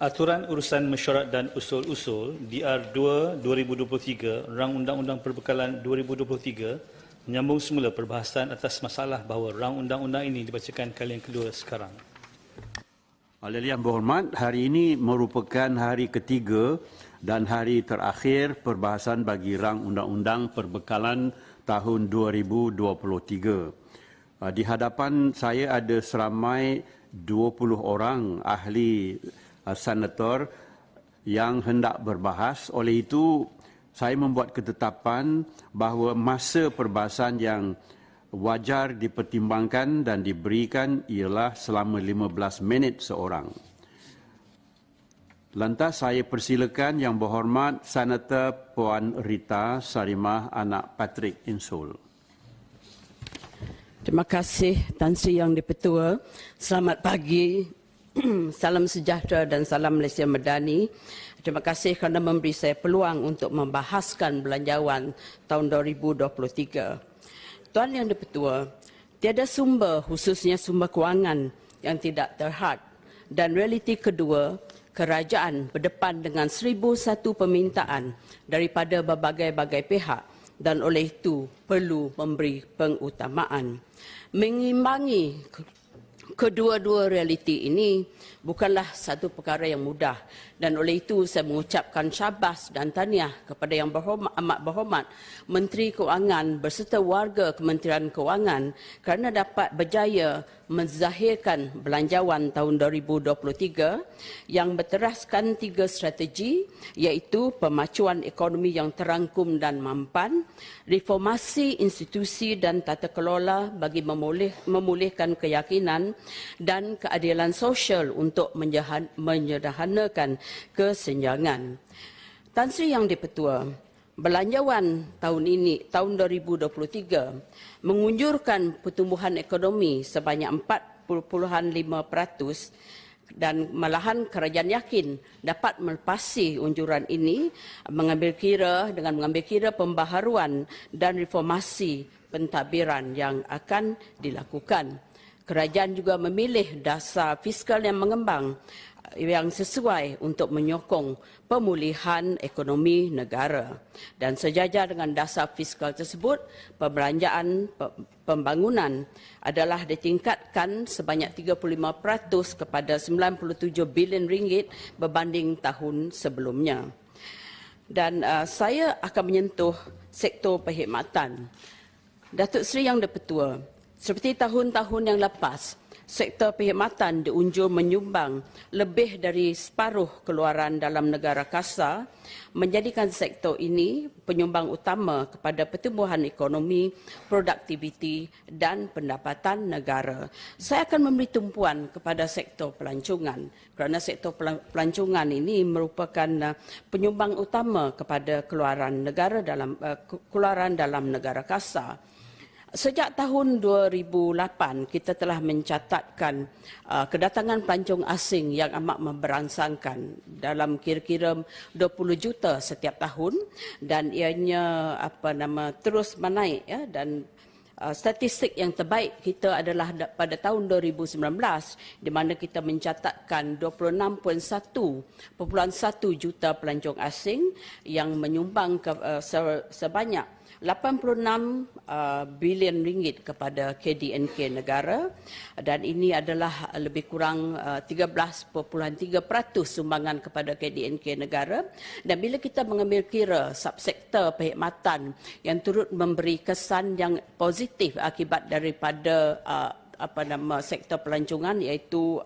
Aturan Urusan Mesyuarat dan Usul-Usul DR2 2023 Rang Undang-Undang Perbekalan 2023 menyambung semula perbahasan atas masalah bahawa rang undang-undang ini dibacakan kali yang kedua sekarang. Oleh Yang Berhormat, hari ini merupakan hari ketiga dan hari terakhir perbahasan bagi rang undang-undang perbekalan tahun 2023. Di hadapan saya ada seramai 20 orang ahli senator yang hendak berbahas. Oleh itu, saya membuat ketetapan bahawa masa perbahasan yang wajar dipertimbangkan dan diberikan ialah selama 15 minit seorang. Lantas saya persilakan Yang Berhormat Senator Puan Rita Sarimah anak Patrick Insul. Terima kasih Tan Sri Yang di-Pertua. Selamat pagi, salam sejahtera dan salam Malaysia Madani. Terima kasih kerana memberi saya peluang untuk membahaskan belanjawan tahun 2023. Tuan Yang di-Pertua, tiada sumber khususnya sumber kewangan yang tidak terhad, dan realiti kedua, kerajaan berdepan dengan 1001 permintaan daripada berbagai-bagai pihak dan oleh itu perlu memberi pengutamaan. Mengimbangi kedua-dua realiti ini bukanlah satu perkara yang mudah dan oleh itu saya mengucapkan syabas dan tahniah kepada Yang Amat Berhormat Menteri Kewangan berserta warga Kementerian Kewangan kerana dapat berjaya menzahirkan belanjawan tahun 2023 yang berteraskan 3 strategi iaitu pemacuan ekonomi yang terangkum dan mampan, reformasi institusi dan tata kelola bagi memulihkan keyakinan dan keadilan sosial untuk menyederhanakan kesenjangan. Tan Sri Yang di-Pertua, belanjawan tahun ini, tahun 2023, mengunjurkan pertumbuhan ekonomi sebanyak 4.5% dan malahan kerajaan yakin dapat melepasi unjuran ini dengan mengambil kira pembaharuan dan reformasi pentadbiran yang akan dilakukan. Kerajaan juga memilih dasar fiskal yang mengembang yang sesuai untuk menyokong pemulihan ekonomi negara. Dan sejajar dengan dasar fiskal tersebut, perbelanjaan pembangunan adalah ditingkatkan sebanyak 35% kepada 97 bilion ringgit berbanding tahun sebelumnya. Dan saya akan menyentuh sektor perkhidmatan. Datuk Seri Yang di-Pertua, seperti tahun-tahun yang lepas, sektor perkhidmatan diunjur menyumbang lebih dari separuh keluaran dalam negara KASA, menjadikan sektor ini penyumbang utama kepada pertumbuhan ekonomi, produktiviti dan pendapatan negara. Saya akan memberi tumpuan kepada sektor pelancongan kerana sektor pelancongan ini merupakan penyumbang utama kepada keluaran dalam negara KASA. Sejak tahun 2008, kita telah mencatatkan kedatangan pelancong asing yang amat memberangsangkan dalam kira-kira 20 juta setiap tahun dan ianya terus menaik ya, dan statistik yang terbaik kita adalah pada tahun 2019 di mana kita mencatatkan 26.1 juta pelancong asing yang menyumbang sebanyak 86 bilion ringgit kepada KDNK negara dan ini adalah lebih kurang 13.3% sumbangan kepada KDNK negara. Dan bila kita mengambil kira subsektor perkhidmatan yang turut memberi kesan yang positif akibat daripada sektor pelancongan iaitu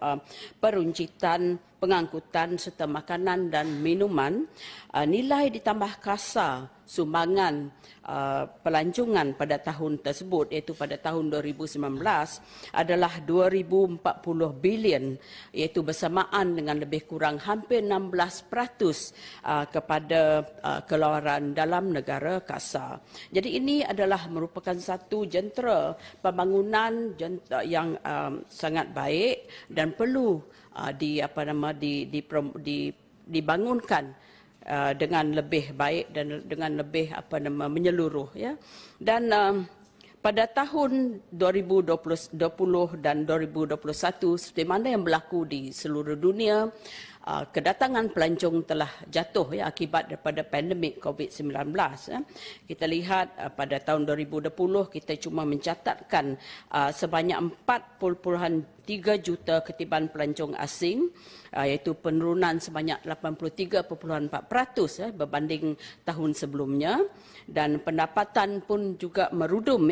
peruncitan, pengangkutan serta makanan dan minuman, nilai ditambah KASA sumbangan pelancongan pada tahun tersebut iaitu pada tahun 2019 adalah 2040 bilion iaitu bersamaan dengan lebih kurang hampir 16% kepada keluaran dalam negara KASA. Jadi ini adalah merupakan satu jentera pembangunan yang sangat baik dan perlu dibangunkan dengan lebih baik dan dengan lebih menyeluruh ya. Dan pada tahun 2020 dan 2021 seperti mana yang berlaku di seluruh dunia, kedatangan pelancong telah jatuh akibat daripada pandemik COVID-19. Kita lihat pada tahun 2020 kita cuma mencatatkan sebanyak 4.3 juta ketiban pelancong asing, iaitu penurunan sebanyak 83.4% berbanding tahun sebelumnya, dan pendapatan pun juga merudum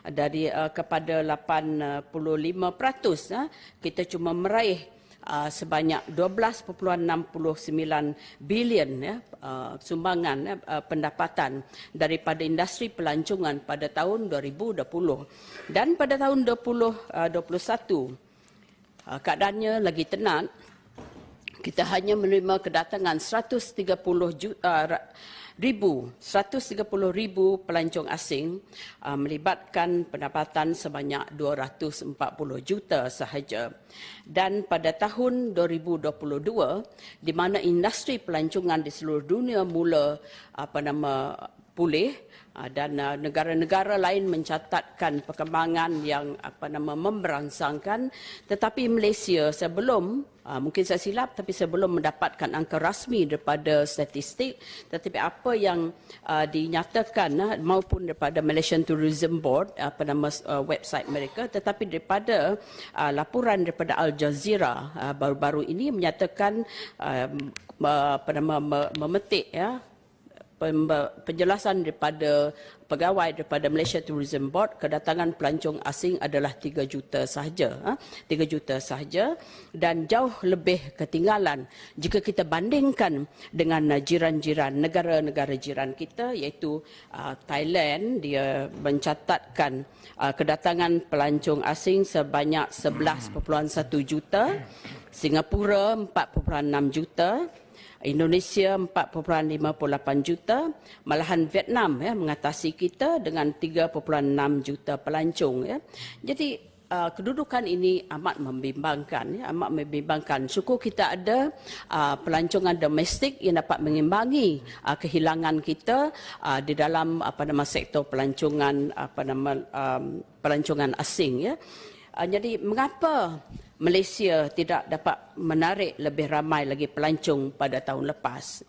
dari kepada 85%. Kita cuma meraih sebanyak 12.69 bilion sumbangan pendapatan daripada industri pelancongan pada tahun 2020. Dan pada tahun 2021 keadaannya lagi tenat. Kita hanya menerima kedatangan 130 ribu pelancong asing, melibatkan pendapatan sebanyak 240 juta sahaja. Dan pada tahun 2022, di mana industri pelancongan di seluruh dunia mula pulih, dan negara-negara lain mencatatkan perkembangan yang memberangsangkan, tetapi Malaysia sebelum, mungkin saya silap, tapi sebelum mendapatkan angka rasmi daripada statistik, tetapi apa yang dinyatakan maupun daripada Malaysian Tourism Board, website mereka, tetapi daripada laporan daripada Al Jazeera baru-baru ini menyatakan memetik penjelasan daripada pegawai daripada Malaysia Tourism Board, kedatangan pelancong asing adalah 3 juta sahaja. 3 juta sahaja, dan jauh lebih ketinggalan jika kita bandingkan dengan jiran-jiran, negara-negara jiran kita, iaitu Thailand. Dia mencatatkan kedatangan pelancong asing sebanyak 11.1 juta, Singapura 4.6 juta, Indonesia 4.58 juta, malahan Vietnam mengatasi kita dengan 3.6 juta pelancong. Jadi kedudukan ini amat membimbangkan. Syukur kita ada pelancongan domestik yang dapat mengimbangi kehilangan kita di dalam sektor pelancongan pelancongan asing. Jadi mengapa Malaysia tidak dapat menarik lebih ramai lagi pelancong pada tahun lepas?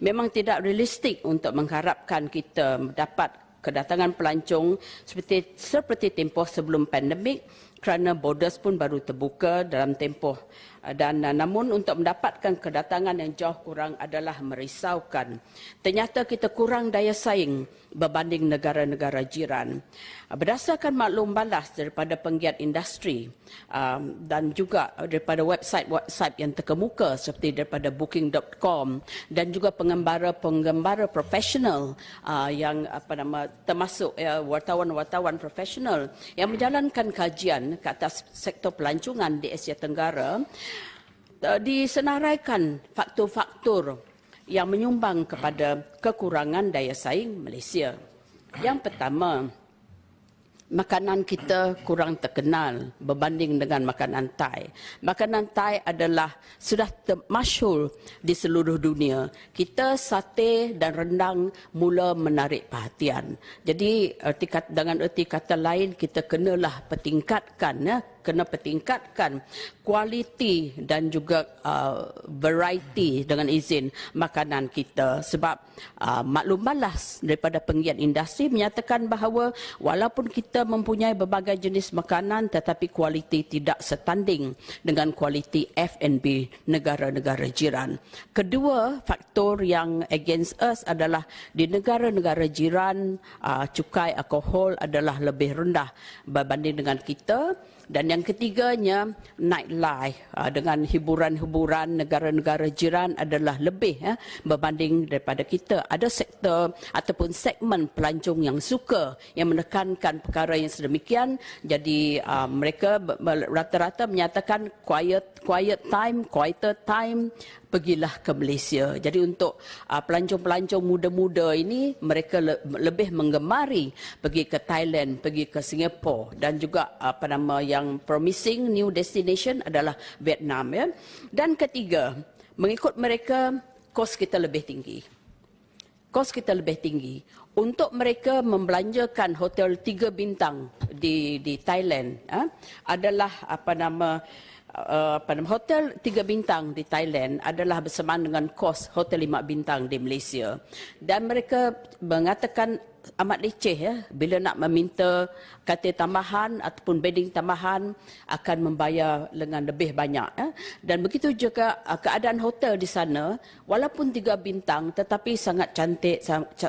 Memang tidak realistik untuk mengharapkan kita dapat kedatangan pelancong seperti tempoh sebelum pandemik, kerana borders pun baru terbuka dalam tempoh. Dan namun untuk mendapatkan kedatangan yang jauh kurang adalah merisaukan. Ternyata kita kurang daya saing berbanding negara-negara jiran. Berdasarkan maklum balas daripada penggiat industri dan juga daripada website-website yang terkemuka seperti daripada booking.com dan juga pengembara profesional yang termasuk wartawan-wartawan profesional yang menjalankan kajian ke atas sektor pelancongan di Asia Tenggara, disenaraikan faktor-faktor yang menyumbang kepada kekurangan daya saing Malaysia. Yang pertama, makanan kita kurang terkenal berbanding dengan makanan Thai. Makanan Thai adalah sudah masyhur di seluruh dunia. Kita sate dan rendang mula menarik perhatian. Jadi dengan erti kata lain, kita kenalah pertingkatkan kualiti dan juga variety dengan izin makanan kita. Sebab maklum balas daripada penggiat industri menyatakan bahawa walaupun kita mempunyai berbagai jenis makanan, tetapi kualiti tidak setanding dengan kualiti F&B negara-negara jiran. Kedua, faktor yang against us adalah di negara-negara jiran cukai alkohol adalah lebih rendah berbanding dengan kita. Dan yang ketiganya, nightlife dengan hiburan-hiburan negara-negara jiran adalah lebih berbanding daripada kita. Ada sektor ataupun segmen pelancong yang suka, yang menekankan perkara yang sedemikian. Jadi mereka rata-rata menyatakan quieter time, pergilah ke Malaysia. Jadi untuk pelancong-pelancong muda-muda ini, mereka lebih menggemari pergi ke Thailand, pergi ke Singapura, dan juga yang promising new destination adalah Vietnam. Dan ketiga, mengikut mereka, kos kita lebih tinggi. Untuk mereka membelanjakan hotel 3 bintang di Thailand adalah hotel 3 bintang di Thailand adalah bersamaan dengan kos hotel 5 bintang di Malaysia. Dan mereka mengatakan amat leceh ya, bila nak meminta katil tambahan ataupun bedding tambahan akan membayar dengan lebih banyak ya. Dan begitu juga keadaan hotel di sana walaupun 3 bintang tetapi sangat cantik,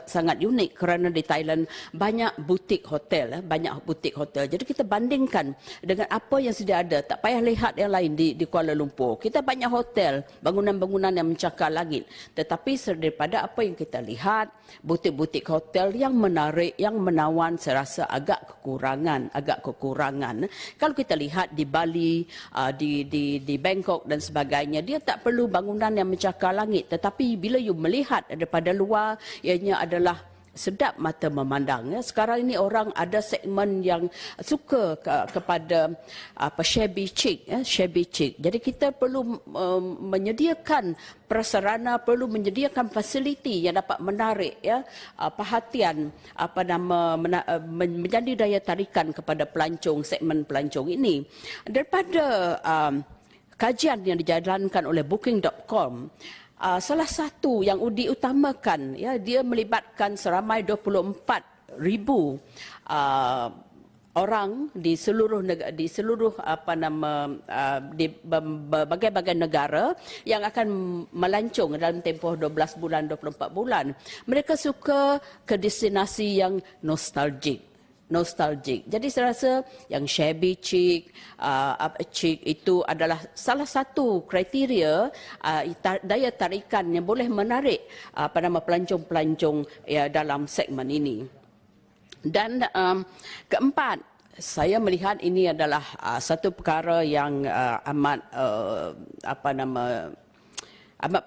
sangat unik kerana di Thailand banyak butik hotel ya, banyak butik hotel. Jadi kita bandingkan dengan apa yang sedia ada, tak payah lihat yang lain di Kuala Lumpur. Kita banyak hotel, bangunan-bangunan yang mencakar langit. Tetapi daripada apa yang kita lihat, butik-butik hotel yang menarik, yang menawan, saya rasa agak kekurangan. Kalau kita lihat di Bali, di Bangkok dan sebagainya, dia tak perlu bangunan yang mencakar langit, tetapi bila you melihat daripada luar, ianya adalah sedap mata memandang. Ya. Sekarang ini orang ada segmen yang suka kepada shabby chic, ya, shabby chic. Jadi kita perlu menyediakan prasarana, perlu menyediakan fasiliti yang dapat menarik ya perhatian menjadi daya tarikan kepada pelancong, segmen pelancong ini. Daripada kajian yang dijalankan oleh Booking.com, salah satu yang diutamakan ya, dia melibatkan seramai 24,000 orang di seluruh berbagai-bagai negara yang akan melancong dalam tempoh 12 bulan 24 bulan. Mereka suka ke destinasi yang nostalgic. Jadi saya rasa yang shabby chic, itu adalah salah satu kriteria daya tarikan yang boleh menarik pelancong-pelancong ya, dalam segmen ini. Dan keempat, saya melihat ini adalah satu perkara yang amat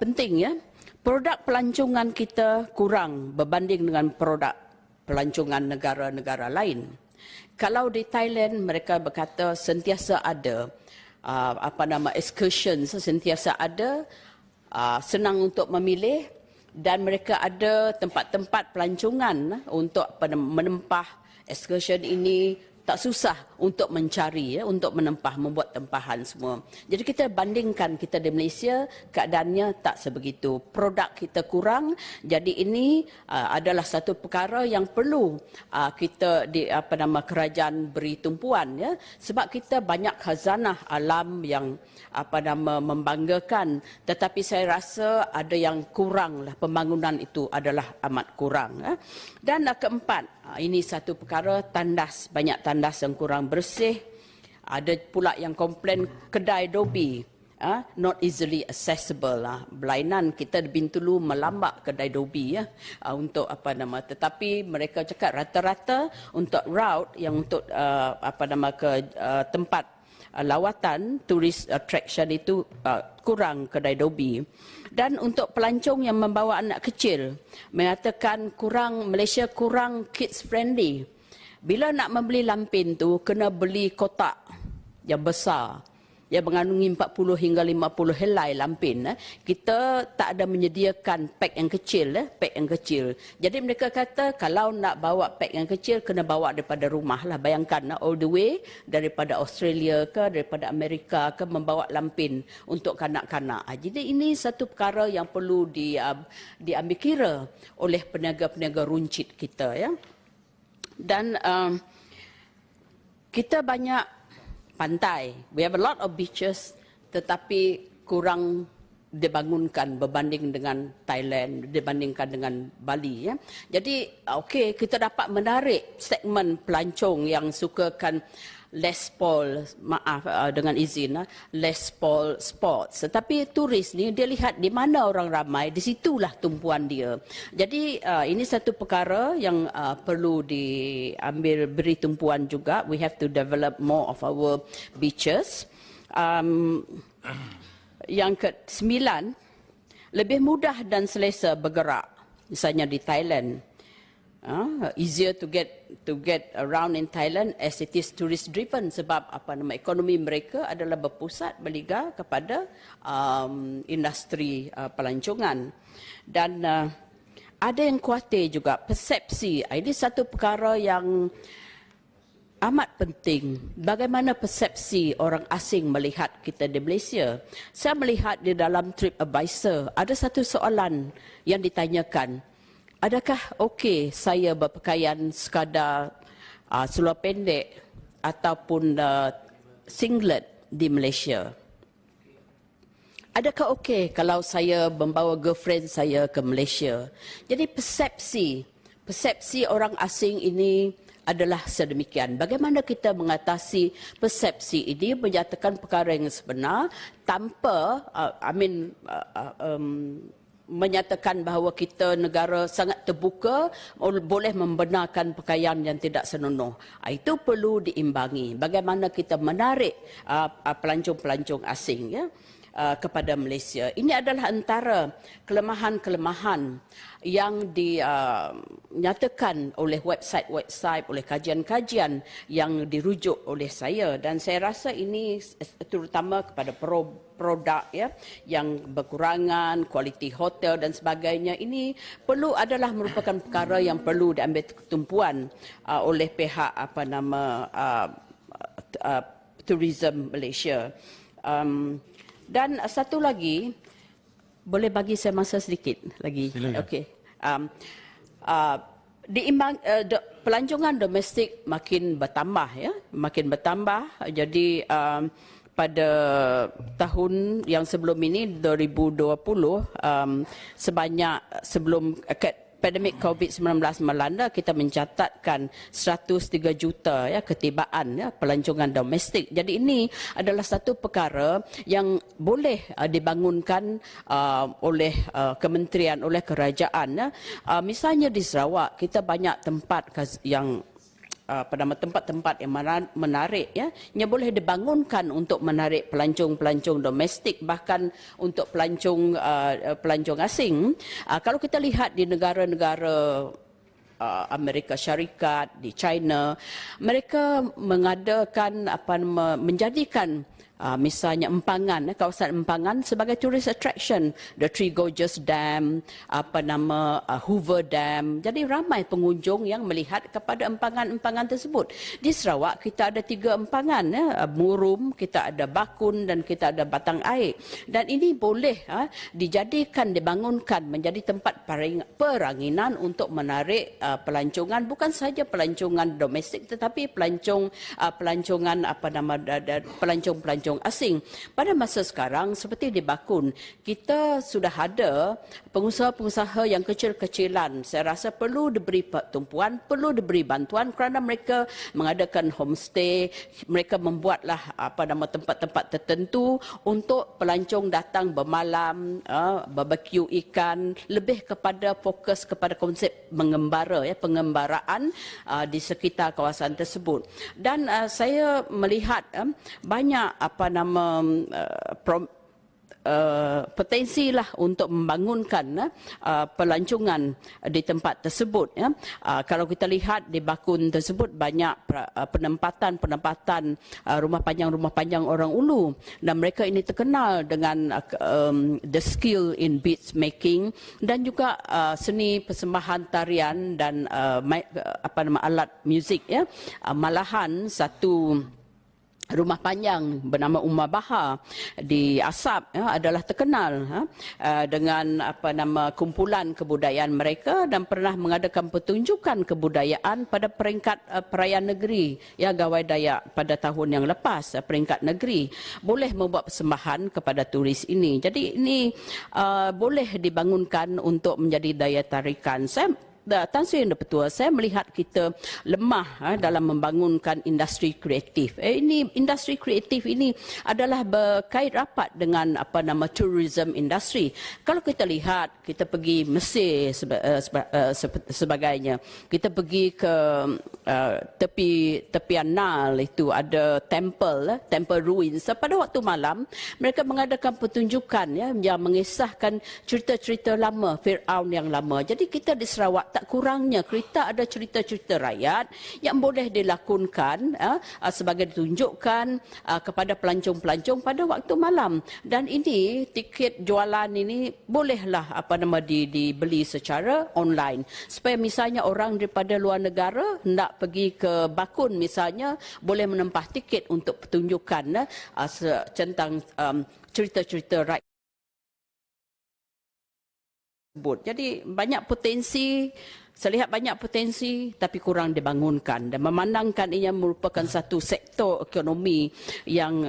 penting ya. Produk pelancongan kita kurang berbanding dengan produk pelancongan negara-negara lain. Kalau di Thailand mereka berkata sentiasa ada excursion, sentiasa ada, senang untuk memilih dan mereka ada tempat-tempat pelancongan untuk menempah excursion ini. Tak susah untuk mencari, ya, untuk menempah, membuat tempahan semua. Jadi kita bandingkan kita di Malaysia, keadaannya tak sebegitu. Produk kita kurang, jadi ini adalah satu perkara yang perlu kita kerajaan beri tumpuan, ya, sebab kita banyak khazanah alam yang membanggakan, tetapi saya rasa ada yang kurang lah, pembangunan itu adalah amat kurang. Ya. Dan keempat, ini satu perkara, tandas, banyak tandas yang kurang bersih. Ada pula yang komplain kedai Dobi, not easily accessible. Berlainan kita di Bintulu melambak kedai Dobi ya, untuk tetapi mereka cakap rata-rata untuk route yang untuk ke tempat lawatan tourist attraction itu kurang kedai Dobi. Dan untuk pelancong yang membawa anak kecil, mengatakan Malaysia kurang kids friendly. Bila nak membeli lampin tu, kena beli kotak yang besar, yang mengandungi 40 hingga 50 helai lampin. Kita tak ada menyediakan pack yang kecil. Jadi mereka kata kalau nak bawa pack yang kecil, kena bawa daripada rumah lah. Bayangkan all the way daripada Australia ke, daripada Amerika ke, membawa lampin untuk kanak-kanak. Jadi ini satu perkara yang perlu diambil kira oleh peniaga-peniaga runcit kita. Ya. Dan kita banyak pantai. We have a lot of beaches, tetapi kurang dibangunkan berbanding dengan Thailand, dibandingkan dengan Bali. Ya. Jadi, okey, kita dapat menarik segmen pelancong yang sukakan less spoil, dengan izin, less spoil sports. Tetapi turis ni, dia lihat di mana orang ramai, di situlah tumpuan dia. Jadi, ini satu perkara yang perlu beri tumpuan juga. We have to develop more of our beaches. Yang ke-9, lebih mudah dan selesa bergerak. Misalnya di Thailand. Easier to get around in Thailand as it is tourist driven, sebab ekonomi mereka adalah berpusat berliga kepada industri pelancongan. Dan ada yang khawatir juga persepsi. Ini satu perkara yang amat penting bagaimana persepsi orang asing melihat kita di Malaysia. Saya melihat di dalam TripAdvisor ada satu soalan yang ditanyakan, adakah okey saya berpakaian sekadar seluar pendek ataupun singlet di Malaysia? Adakah okey kalau saya membawa girlfriend saya ke Malaysia? Jadi persepsi orang asing ini adalah sedemikian. Bagaimana kita mengatasi persepsi ini, menyatakan perkara yang sebenar tanpa menyatakan bahawa kita negara sangat terbuka, boleh membenarkan pakaian yang tidak senonoh. Itu perlu diimbangi. Bagaimana kita menarik pelancong-pelancong asing, ya, kepada Malaysia. Ini adalah antara kelemahan-kelemahan yang dinyatakan oleh website-website, oleh kajian-kajian yang dirujuk oleh saya, dan saya rasa ini terutama kepada produk, ya, yang berkurangan, kualiti hotel dan sebagainya. Ini adalah merupakan perkara yang perlu diambil ketumpuan oleh pihak Tourism Malaysia. Dan satu lagi, boleh bagi saya masa sedikit lagi? Okey. Pelancongan domestik makin bertambah, ya, makin bertambah. Jadi pada tahun yang sebelum ini 2020, sebanyak sebelum pandemik COVID-19 melanda, kita mencatatkan 103 juta, ya, ketibaan, ya, pelancongan domestik. Jadi ini adalah satu perkara yang boleh dibangunkan oleh kementerian, oleh kerajaan. Ya. Misalnya di Sarawak, kita banyak tempat yang tempat-tempat yang menarik, ya, yang boleh dibangunkan untuk menarik pelancong-pelancong domestik, bahkan untuk pelancong asing. Kalau kita lihat di negara-negara Amerika Syarikat, di China, mereka mengadakan menjadikan misalnya empangan, kawasan empangan sebagai tourist attraction, the Three Gorges Dam, Hoover Dam. Jadi ramai pengunjung yang melihat kepada empangan-empangan tersebut. Di Sarawak kita ada 3 empangan, ya, Murum, kita ada Bakun dan kita ada Batang Air. Dan ini boleh dibangunkan menjadi tempat peranginan untuk menarik pelancongan, bukan saja pelancongan domestik tetapi pelancong asing. Pada masa sekarang seperti di Bakun, kita sudah ada pengusaha-pengusaha yang kecil-kecilan. Saya rasa perlu diberi tumpuan, perlu diberi bantuan kerana mereka mengadakan homestay, mereka membuatlah tempat-tempat tertentu untuk pelancong datang bermalam, barbecue ikan, lebih kepada fokus kepada konsep mengembara, ya, pengembaraan di sekitar kawasan tersebut. Dan saya melihat banyak potensi lah untuk membangunkan pelancongan di tempat tersebut. Ya. Kalau kita lihat di Bakun tersebut banyak penempatan rumah panjang orang Ulu, dan mereka ini terkenal dengan the skill in beads making dan juga seni persembahan tarian dan alat muzik. Ya. Malahan satu rumah panjang bernama Umar Bahar di Asap, ya, adalah terkenal dengan kumpulan kebudayaan mereka, dan pernah mengadakan pertunjukan kebudayaan pada peringkat perayaan negeri, ya, Gawai Dayak pada tahun yang lepas, peringkat negeri. Boleh membuat persembahan kepada turis ini. Jadi ini boleh dibangunkan untuk menjadi daya tarikan. Tan Sri Yang Dipertua, saya melihat kita lemah dalam membangunkan industri kreatif. Industri kreatif ini adalah berkait rapat dengan tourism industry. Kalau kita lihat, kita pergi Mesir sebagainya, kita pergi ke tepian Nile, itu ada temple ruins. Pada waktu malam mereka mengadakan pertunjukan, ya, yang mengisahkan cerita-cerita lama Firaun yang lama. Jadi kita di Sarawak tak kurangnya kita ada cerita-cerita rakyat yang boleh dilakonkan sebagai ditunjukkan kepada pelancong-pelancong pada waktu malam. Dan ini tiket jualan ini bolehlah dibeli secara online supaya misalnya orang daripada luar negara nak pergi ke Bakun misalnya boleh menempah tiket untuk pertunjukan tentang cerita-cerita rakyat. Jadi banyak potensi, saya lihat banyak potensi tapi kurang dibangunkan, dan memandangkan ia merupakan satu sektor ekonomi yang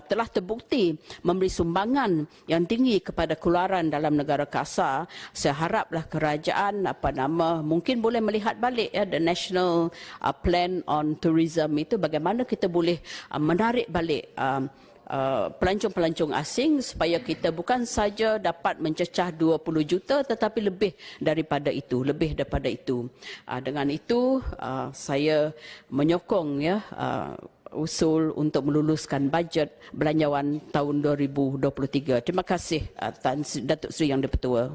telah terbukti memberi sumbangan yang tinggi kepada keluaran dalam negara KASA. Saya haraplah kerajaan mungkin boleh melihat balik the National Plan on Tourism itu, bagaimana kita boleh menarik balik pelancong-pelancong asing supaya kita bukan saja dapat mencecah 20 juta tetapi lebih daripada itu. Dengan itu saya menyokong usul untuk meluluskan bajet belanjawan tahun 2023. Terima kasih Datuk Seri Yang di-Pertua.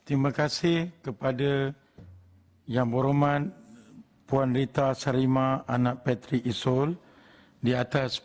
Terima kasih kepada Yang Berhormat Puan Rita Sarima, anak Patrick Isul, di atas